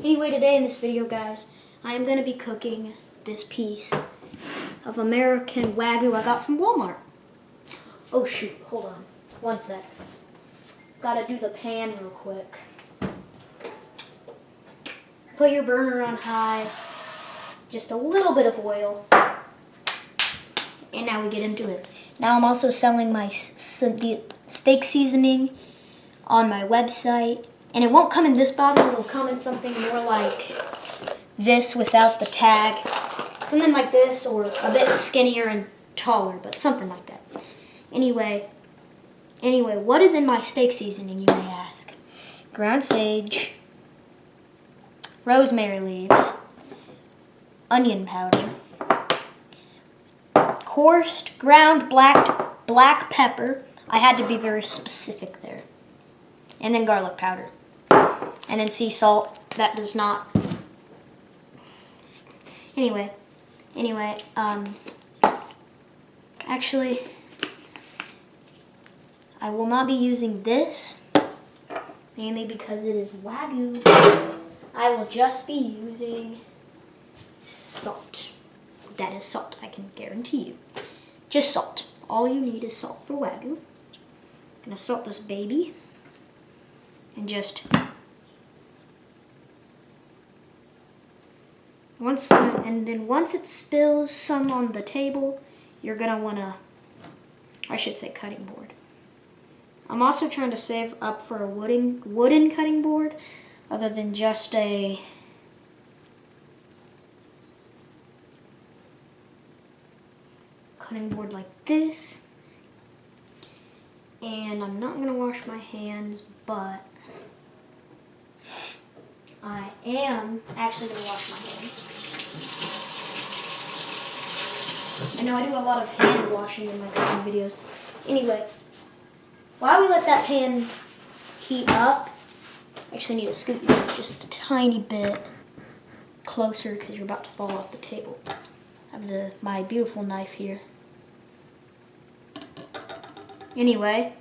Anyway, today in this video, guys, I am going to be cooking this piece of American wagyu I got from Walmart. Oh shoot, hold on. One sec. Gotta do the pan real quick. Put your burner on high. Just a little bit of oil. And now we get into it. Now I'm also selling my steak seasoning on my website. And it won't come in this bottle, it'll come in something more like this without the tag. Something like this, or a bit skinnier and taller, but something like that. Anyway, what is in my steak seasoning, you may ask? Ground sage, rosemary leaves, onion powder, coarse ground black pepper. I had to be very specific there. And then garlic powder. And then sea salt. That does not. Anyway, actually, I will not be using this, mainly because it is wagyu. I will just be using salt. That is salt, I can guarantee you. Just salt. All you need is salt for wagyu. I'm gonna salt this baby. And just once it spills some on the table, you're gonna wanna, I should say, cutting board. I'm also trying to save up for a wooden cutting board, other than just a cutting board like this. And I'm not gonna wash my hands, but I am actually going to wash my hands. I know I do a lot of hand washing in my cooking videos. Anyway, while we let that pan heat up, I actually need to scoot you guys just a tiny bit closer because you're about to fall off the table. I have my beautiful knife here. Anyway,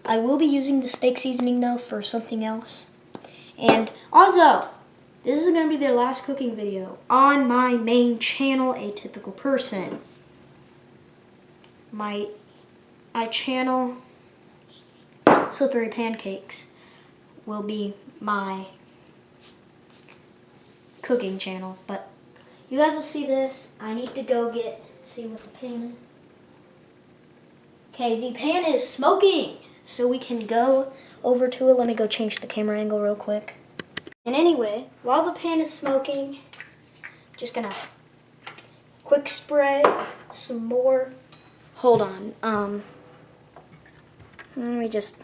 I will be using the steak seasoning though for something else. And also, this is going to be the last cooking video on my main channel, Atypical Person. My channel, Slippery Pancakes, will be my cooking channel. But you guys will see this. I need to go see what the pan is. Okay, the pan is smoking. So we can go over to it. Let me go change the camera angle real quick. And anyway, while the pan is smoking, just gonna quick spray some more. Hold on. Let me just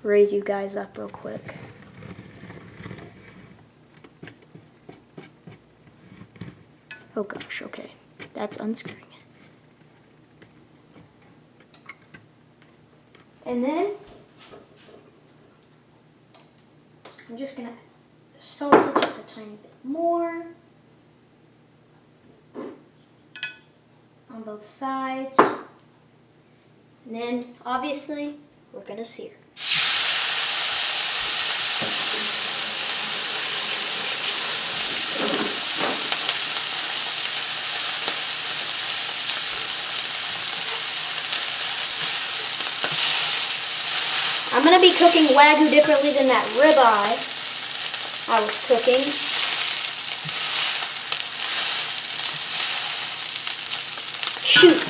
raise you guys up real quick. Oh gosh, okay. That's unscrewing it. And then I'm just gonna salt it just a tiny bit more on both sides. And then obviously we're gonna sear. I'm going to be cooking wagyu differently than that ribeye I was cooking. Shoot.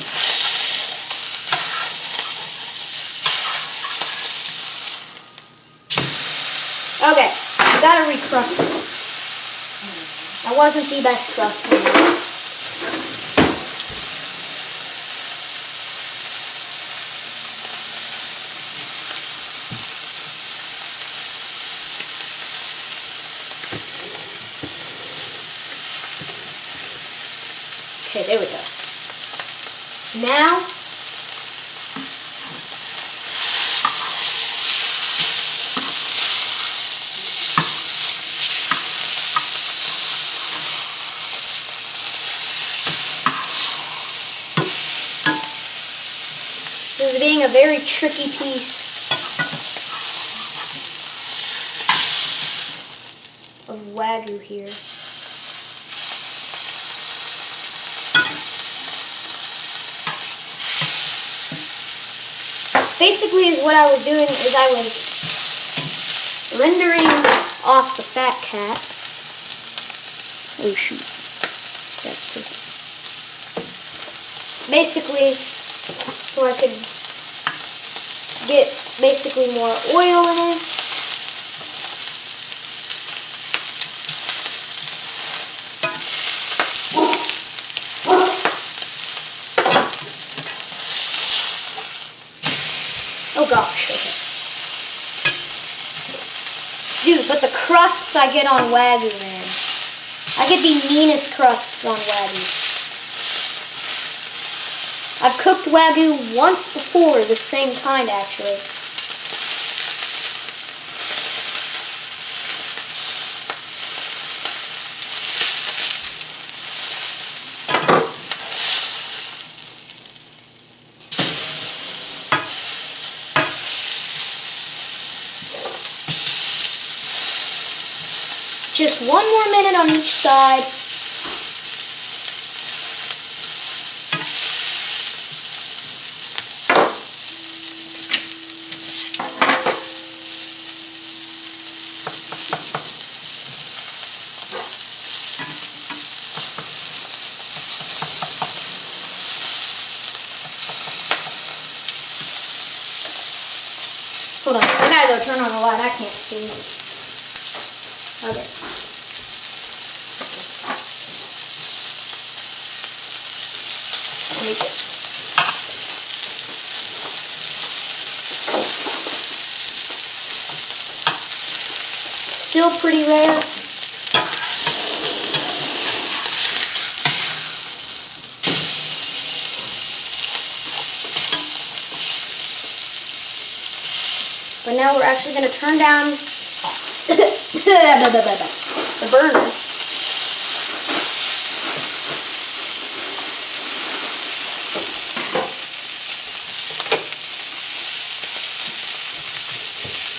Okay, I got to recrust it. That wasn't the best crust. Okay, there we go. Now, this is being a very tricky piece wagyu here. Basically, what I was doing is I was rendering off the fat cat. Oh shoot, that's perfect. Basically, so I could get basically more oil in it. Oh gosh, okay. Dude, but the crusts I get on wagyu, man. I get the meanest crusts on wagyu. I've cooked wagyu once before, the same kind actually. Just one more minute on each side. Hold on, I gotta go turn on the light, I can't see. Okay. Let me just. Still pretty rare. But now we're actually going to turn down the burner.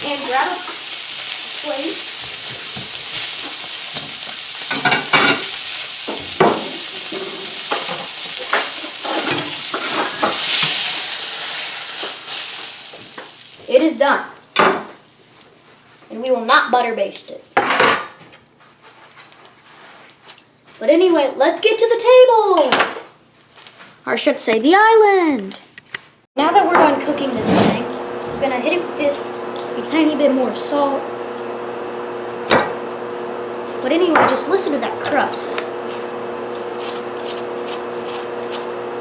And grab a plate. It is done. And we will not butter baste it. But anyway, let's get to the table. Or I should say the island. Now that we're done cooking this thing, we're gonna hit it with this a tiny bit more salt. But anyway, just listen to that crust.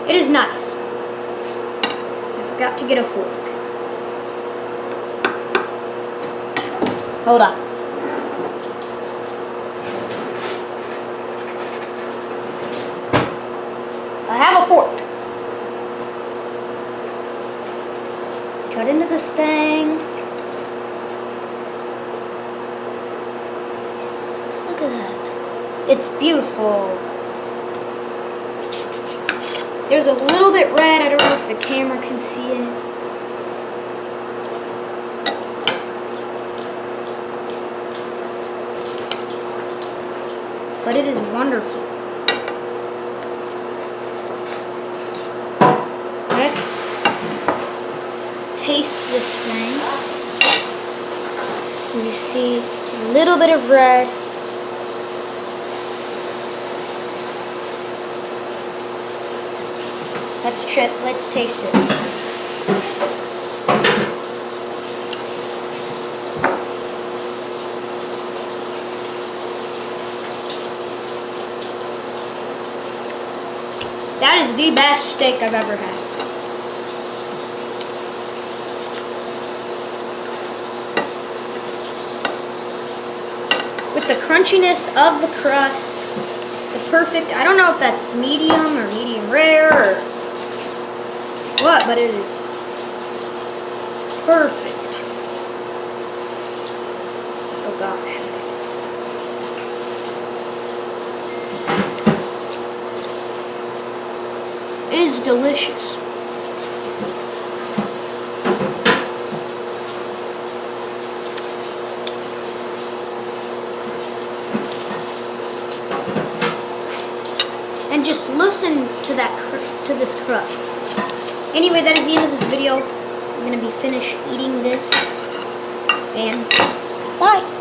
It is nice. I forgot to get a fork. Hold on. I have a fork. Cut into this thing. Just look at that. It's beautiful. There's a little bit red. I don't know if the camera can see it. But it is wonderful. Let's taste this thing. You see a little bit of red. Let's taste it. That is the best steak I've ever had. With the crunchiness of the crust, the perfect, I don't know if that's medium or medium rare or what, but it is perfect. Oh gosh. It is delicious. and just listen to to this crust. Anyway, that is the end of this video. I'm gonna be finished eating this, and bye.